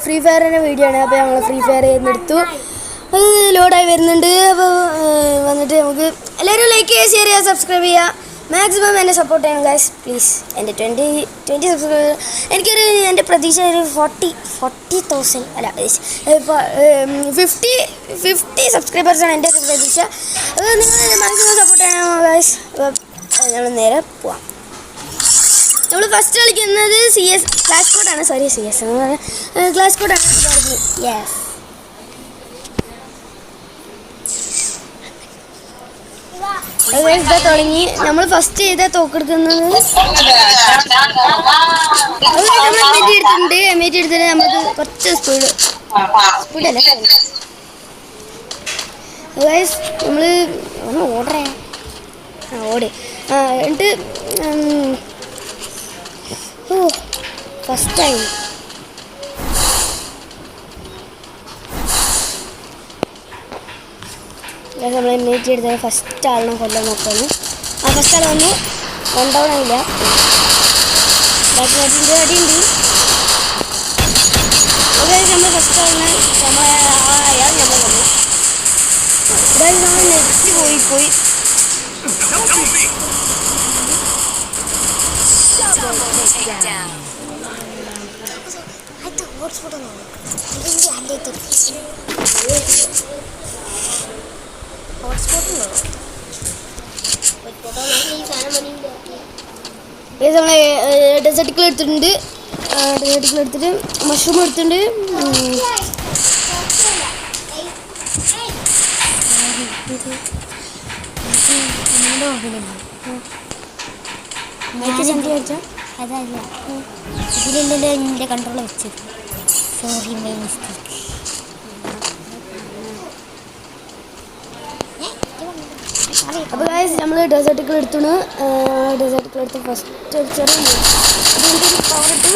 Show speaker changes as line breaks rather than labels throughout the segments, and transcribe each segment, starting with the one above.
Free ഫയറിൻ്റെ video ആണ്. അപ്പോൾ ഞങ്ങൾ ഫ്രീ ഫയർ എടുത്തു. അത് ലോഡായി വരുന്നുണ്ട്. അപ്പോൾ വന്നിട്ട് നമുക്ക് എല്ലാവരും ലൈക്ക് ചെയ്യുക, ഷെയർ ചെയ്യുക, സബ്സ്ക്രൈബ് ചെയ്യുക. മാക്സിമം എന്നെ സപ്പോർട്ട് ചെയ്യണം ഗൈസ് പ്ലീസ്. എൻ്റെ 20 സബ്സ്ക്രൈബർ എനിക്കൊരു എൻ്റെ പ്രതീക്ഷ ഒരു 40,000 അല്ല 50 സബ്സ്ക്രൈബേഴ്സാണ് എൻ്റെ ഒരു പ്രതീക്ഷ. അത് നിങ്ങൾ മാക്സിമം സപ്പോർട്ട് ചെയ്യണം ഗൈസ്. ഞങ്ങൾ നേരെ പോവാം. നമ്മൾ ഫസ്റ്റ് കളിക്കുന്നത് CS ക്ലാഷ് കോഡാണ്. സോറി CS ക്ലാഷ് കോഡാണ്. യെസ് ഇതാ തുടങ്ങി. നമ്മൾ ഫസ്റ്റ് ചെയ്താൽ തോക്കെടുക്കുന്നത് എമേജ് എടുത്തിട്ട് നമുക്ക് കുറച്ച് സ്പീഡല്ലേ ഗൈസ്. നമ്മൾ ഒന്ന് ഓടേ ഓടി എന്നിട്ട് ഫസ്റ്റ് ടൈം നമ്മൾ എമേജ് എടുത്താൽ ഫസ്റ്റ് ആളിനെ കൊല്ലാൻ നോക്കാണ്. ഫസ്റ്റ് ആൾ വന്നു. 1 ഡൗൺ ആയില്ല. അടിയുണ്ട് നമ്മൾ ഫസ്റ്റ് ആളിനെ അയാൾ നമ്മൾ വന്നു. അതായത് നമ്മൾ നെറ്റ് പോയി നമ്മൾ ഡെസേർട്ടിക്കൽ എടുത്തിട്ടുണ്ട്. ഡെസേർട്ടിക്കൽ എടുത്തിട്ട് മഷ്റൂം എടുത്തിട്ടുണ്ട്.
അതല്ല ഇതിലല്ലല്ലോ എൻ്റെ കൺട്രോൾ വെച്ചത്. Sorry my mistake.
അപ്പോൾ ഗൈസ് നമ്മൾ ഡെസേർട്ടിക്കൽ എടുത്തു. ഡെസേർട്ടിക്കൽ എടുത്ത് ഫസ്റ്റ് ചെറിയ അതിൻ്റെ ഒരു പവറിട്ട്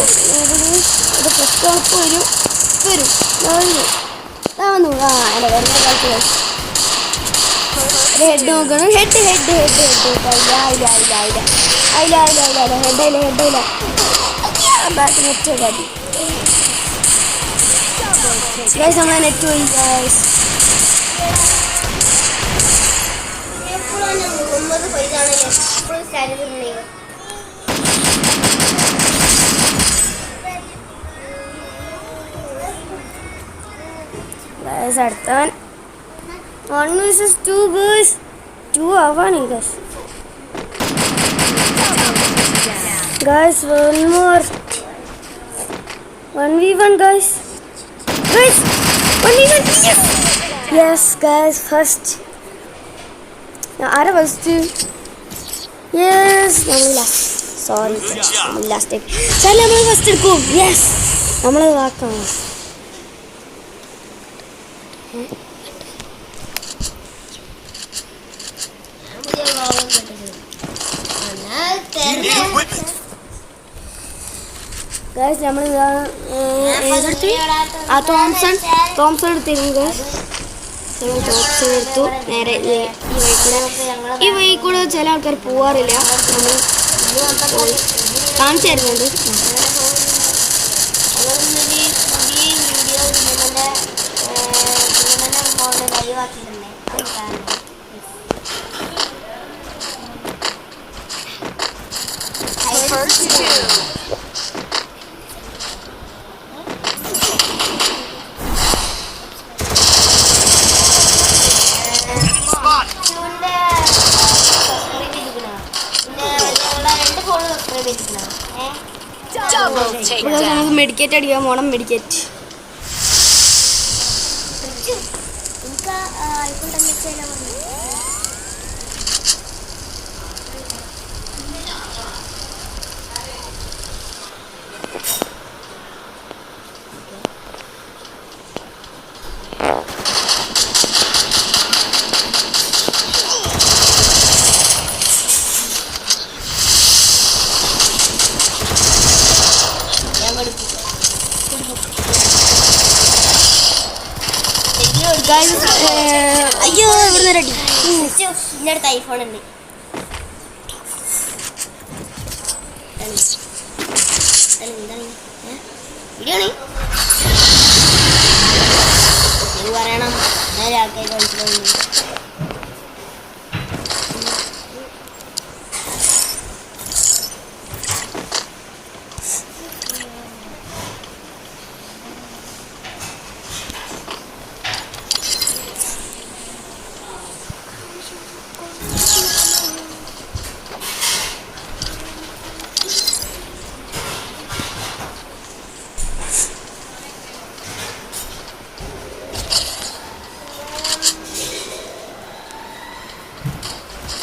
ഇത് ഫസ്റ്റ് ഉറപ്പ് വരും വന്നു. എൻ്റെ വരുന്ന കാലത്ത് ഹെഡ് നോക്കണം. ഹെഡ് ഹെഡയില്ല ബാക്ക് നെറ്റ് കാട്ടി ഗൈസ്. നമ്മളെ നെറ്റ് പോയി ഗൈസ്. അടുത്തവൻ 1 vs 2 ഗൈസ്. 2 ആവാണ് guys. Guys, one more 1v1 guys. 1v1. Yes guys, first. Now are first. Yes, last. Sorry, last time. Chal നമ്മൾ ഫസ്റ്റ് എടുക്കും. Yes, നമ്മൾ ആക്കാം. ഗൈസ് നമ്മൾ തോംസൺ എടുത്തിരുന്നു ഗൈസ്. തോംസൺ എടുത്തു. നേരെ ഈ വഴി കൂടെ ചില ആൾക്കാർ പോവാറില്ല. നമ്മൾ കാണിച്ചു തരുന്നുണ്ട്. നമുക്ക് മെഡിക്കേറ്റ് അടിക്കാൻ പോണം. മെഡിക്കേറ്റ് അയ്യോ ഇവിടുന്ന് റെഡി. എൻ്റെ അടുത്ത് ഐഫോൺ ഉണ്ട്. വീഡിയോ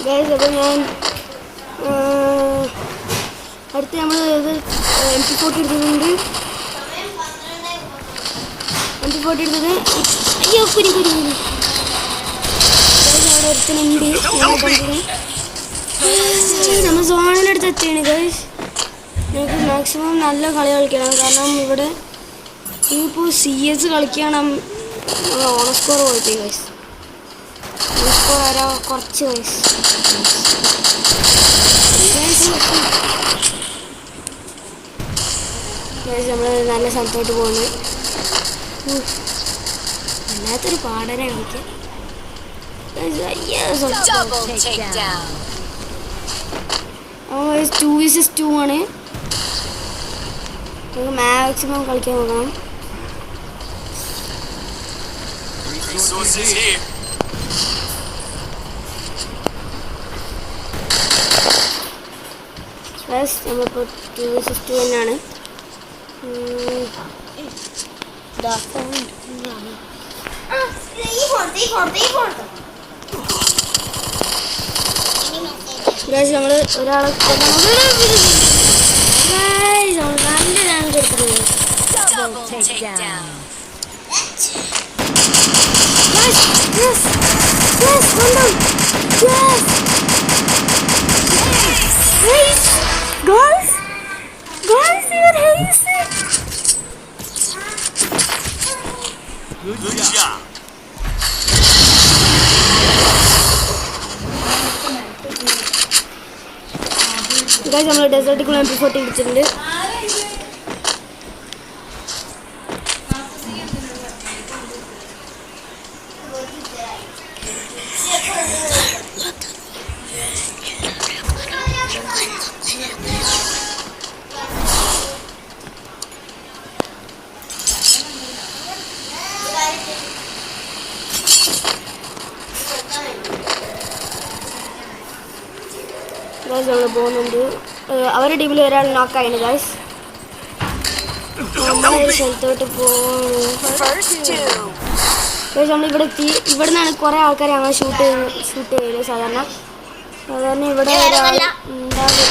ഗൈസ് അപ്പോൾ ഞാൻ അടുത്ത് നമ്മൾ ഇത് MP40 എടുത്തിട്ടുണ്ട്. MP40 എടുത്തത് അയ്യോ കുരി അവിടെ ഒരുത്തനുണ്ട്. നമ്മൾ സോണിനടുത്ത് എത്തിയാണ് ഗൈസ്. നമുക്ക് മാക്സിമം നല്ല കളി കളിക്കണം. കാരണം ഇവിടെ ഇപ്പോൾ CS കളിക്കണം. ഓൺ സ്കോർ പോയിട്ട് ഗൈസ് സ്കോർ ആരോ കുറച്ച് ഗൈസ് നമ്മൾ നല്ല സ്ഥലത്തോട്ട് പോകുന്നു. വല്ലാത്തൊരു പാടനെ കളിക്കാൻ. 2 vs 2 ആണ്. നമുക്ക് മാക്സിമം കളിക്കാൻ നോക്കണം. നമ്മളിപ്പോൾ 2 vs 2 തന്നെയാണ്. നമ്മൾ ഒരാളെ നല്ല റാങ്ക് എടുത്തിട്ടുണ്ട്. നമ്മൾ ഡെസേർട്ടിക്കുള്ള MP40 എടുത്തിട്ടുണ്ട്. നമ്മൾ പോകുന്നുണ്ട്. അവരുടെ ടീമിൽ ഒരാൾ നോക്കായിരുന്നു ഗൈസ്. നമ്മളൊരു സ്ഥലത്തോട്ട് പോകുന്നു. നമ്മളിവിടെ എത്തി. ഇവിടെ നിന്നാണ് കുറേ ആൾക്കാരെ ഞങ്ങൾ ഷൂട്ട് ചെയ്യല്. സാധാരണ ഇവിടെ ഒരാൾ ഉണ്ടാകും.